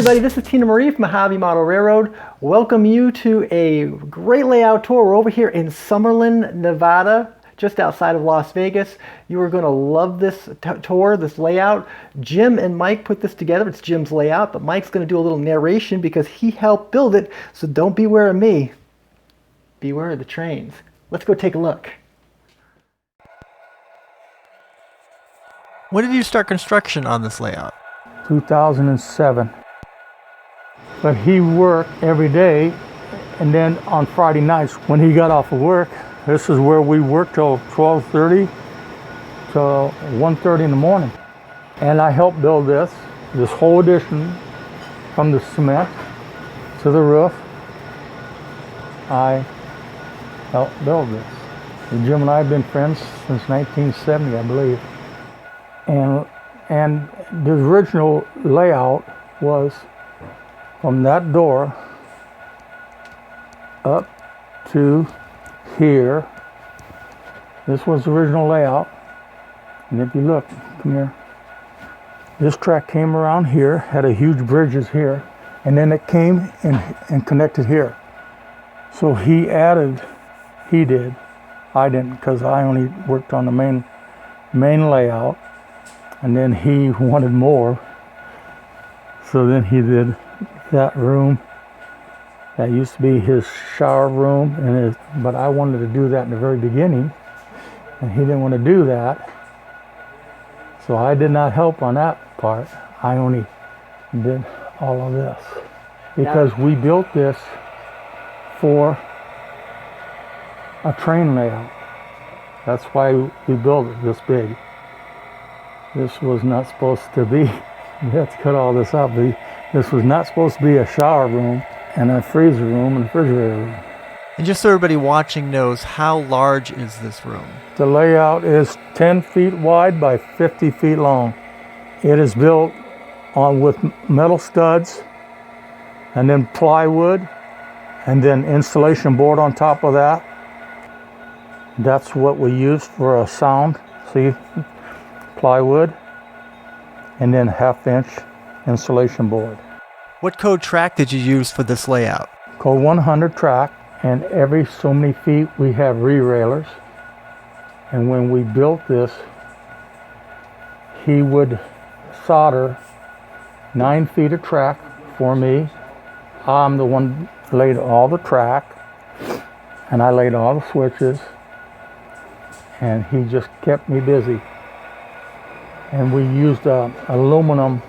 everybody, this is Tina Marie from Mojave Model Railroad. Welcome you to a great layout tour. We're over here in Summerland, Nevada, just outside of Las Vegas. You are going to love this tour, this layout. Jim and Mike put this together. It's Jim's layout, but Mike's going to do a little narration because he helped build it. So don't beware of me, beware of the trains. Let's go take a look. When did you start construction on this layout? 2007. But he worked every day, and then on Friday nights when he got off of work, this is where we worked till 12:30 till 1:30 in the morning. And I helped build this whole addition from the cement to the roof. I helped build this. And Jim and I have been friends since 1970, I believe. And the original layout was from that door up to here. This was the original layout. And if you look, come here. This track came around here, had a huge bridges here, and then it came and connected here. So he did. I didn't, because I only worked on the main layout. And then he wanted more, so then he did that room. That used to be his shower room, but I wanted to do that in the very beginning, and he didn't want to do that. So I did not help on that part. I only did all of this. Because we built this for a train layout. That's why we built it this big. This was not supposed to be, we have to cut all this out, but this was not supposed to be a shower room and a freezer room and a refrigerator room. And just so everybody watching knows, how large is this room? The layout is 10 feet wide by 50 feet long. It is built with metal studs and then plywood and then insulation board on top of that. That's what we used for a sound. See? Plywood, and then 1/2 inch insulation board. What code track did you use for this layout? Code 100 track, and every so many feet we have re-railers. And when we built this, he would solder 9 feet of track for me. I'm the one who laid all the track, and I laid all the switches, and he just kept me busy. And we used aluminum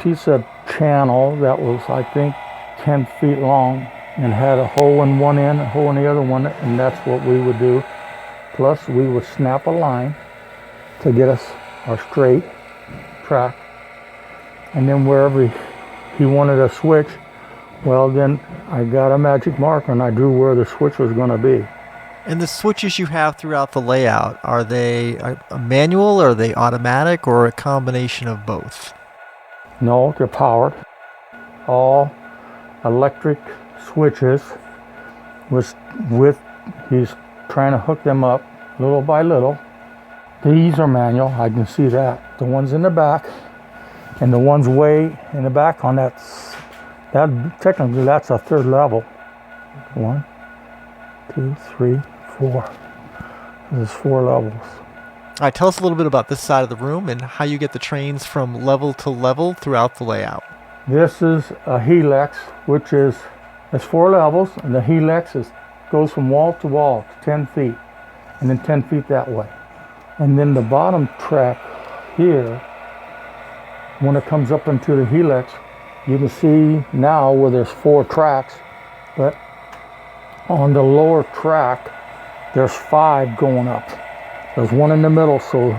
piece of channel that was, I think, 10 feet long and had a hole in one end, a hole in the other one, and that's what we would do. Plus, we would snap a line to get us our straight track. And then wherever he wanted a switch, well, then I got a magic marker and I drew where the switch was going to be. And the switches you have throughout the layout, are they a manual, or are they automatic, or a combination of both? No, they're powered. All electric switches he's trying to hook them up little by little. These are manual, I can see that. The ones in the back and the ones way in the back on that technically that's a third level. 1, 2, 3, 4. There's 4 levels. All right, tell us a little bit about this side of the room and how you get the trains from level to level throughout the layout. This is a helix, which is 4 levels, and the helix goes from wall to wall, 10 feet, and then 10 feet that way. And then the bottom track here, when it comes up into the helix, you can see now where there's 4 tracks, but on the lower track, there's 5 going up. There's 1 in the middle, so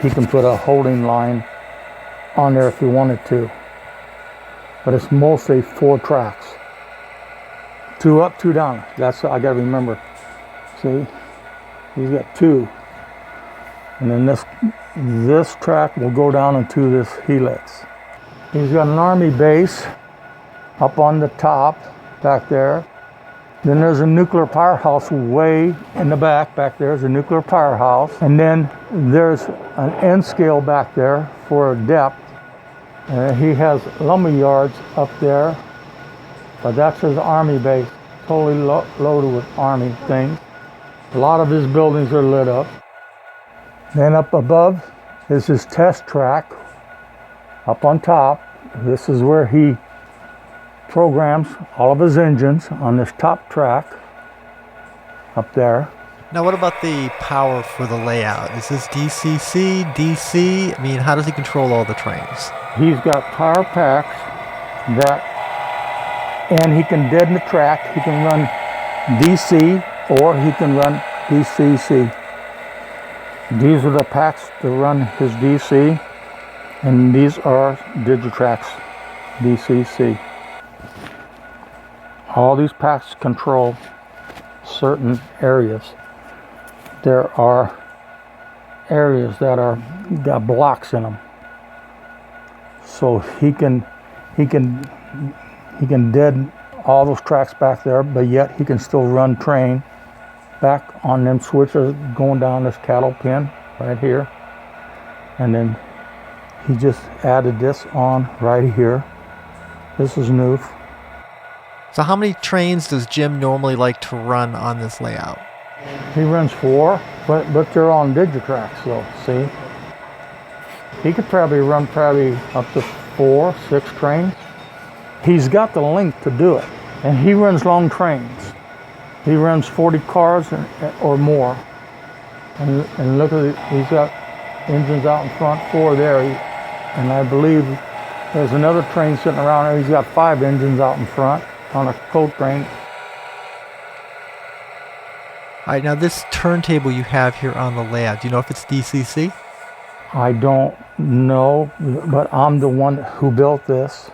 he can put a holding line on there if he wanted to. But it's mostly 4 tracks. 2 up, 2 down. That's what I gotta remember. See, he's got 2. And then this track will go down into this helix. He's got an army base up on the top back there. Then there's a nuclear powerhouse way in the back. Back there is a nuclear powerhouse. And then there's an end scale back there for depth. He has lumber yards up there, but that's his army base, totally loaded with army things. A lot of his buildings are lit up. Then up above is his test track. Up on top, this is where he programs all of his engines on this top track up there. Now, what about the power for the layout? Is this DCC, DC? I mean, how does he control all the trains? He's got power packs and he can deaden the track. He can run DC or he can run DCC. These are the packs to run his DC, and these are Digitrax DCC. All these packs control certain areas. There are areas that got blocks in them, so he can deaden all those tracks back there, but yet he can still run train back on them switches going down this cattle pen right here. And then he just added this on right here. This is new. So how many trains does Jim normally like to run on this layout? He runs 4, but they're on Digitrax though, see? He could probably run up to 4, 6 trains. He's got the length to do it, and he runs long trains. He runs 40 cars or more. And look at it, he's got engines out in front, 4 there. And I believe there's another train sitting around there. He's got 5 engines out in front on a coal train. All right, now this turntable you have here on the layout, do you know if it's DCC? I don't know, but I'm the one who built this.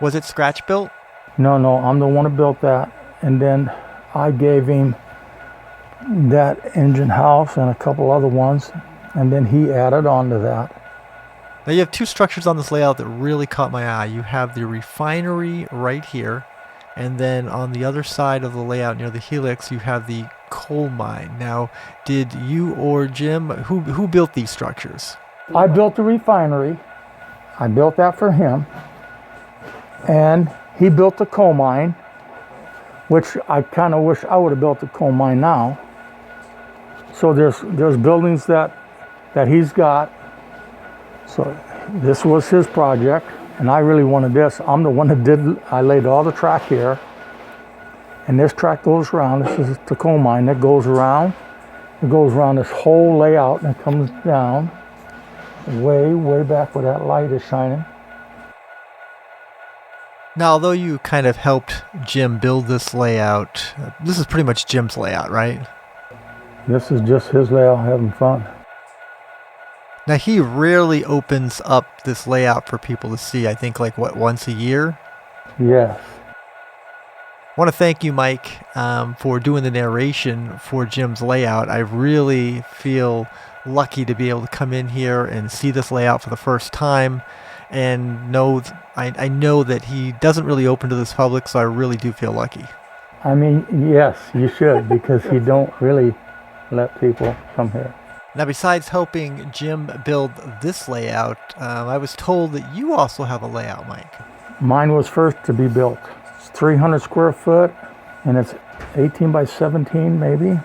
Was it scratch built? No, I'm the one who built that. And then I gave him that engine house and a couple other ones, and then he added on to that. Now you have 2 structures on this layout that really caught my eye. You have the refinery right here, and then on the other side of the layout near the helix, you have the coal mine. Now, did you or Jim, who built these structures? I built the refinery. I built that for him. And he built the coal mine, which I kind of wish I would have built the coal mine now. So there's buildings that he's got. So this was his project, and I really wanted this. I'm the one that I laid all the track here. And this track goes around. This is the coal mine that goes around. It goes around this whole layout, and it comes down way back where that light is shining. Now, although you kind of helped Jim build this layout, this is pretty much Jim's layout, right? This is just his layout, having fun. Now, he rarely opens up this layout for people to see, I think, like, once a year? Yes. I want to thank you, Mike, for doing the narration for Jim's layout. I really feel lucky to be able to come in here and see this layout for the first time, and I know that he doesn't really open to this public, so I really do feel lucky. I mean, yes, you should, because he don't really let people come here. Now, besides helping Jim build this layout, I was told that you also have a layout, Mike. Mine was first to be built. It's 300 square foot, and it's 18 by 17 maybe.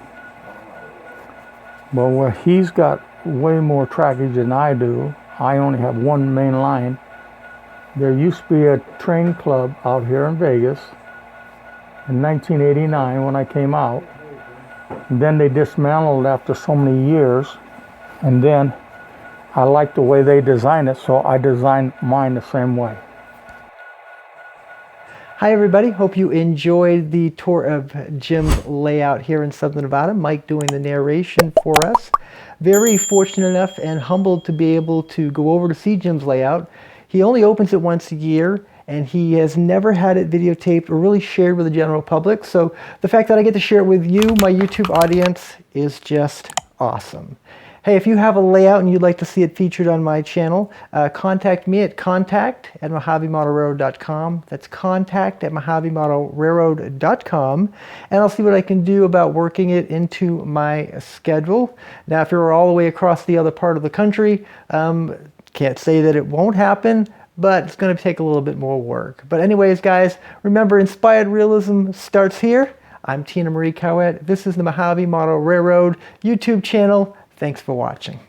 But where he's got way more trackage than I do, I only have one main line. There used to be a train club out here in Vegas in 1989 when I came out. And then they dismantled after so many years. And then I liked the way they designed it, so I designed mine the same way. Hi everybody, hope you enjoyed the tour of Jim's layout here in Southern Nevada. Mike doing the narration for us. Very fortunate enough and humbled to be able to go over to see Jim's layout. He only opens it once a year, and he has never had it videotaped or really shared with the general public. So the fact that I get to share it with you, my YouTube audience, is just awesome. Hey, if you have a layout and you'd like to see it featured on my channel, contact me at contact@mojavemodelrailroad.com. That's contact@mojavemodelrailroad.com, and I'll see what I can do about working it into my schedule. Now, if you're all the way across the other part of the country, can't say that it won't happen, but it's going to take a little bit more work. But anyways, guys, remember, inspired realism starts here. I'm Tina Marie Cowett. This is the Mojave Model Railroad YouTube channel. Thanks for watching.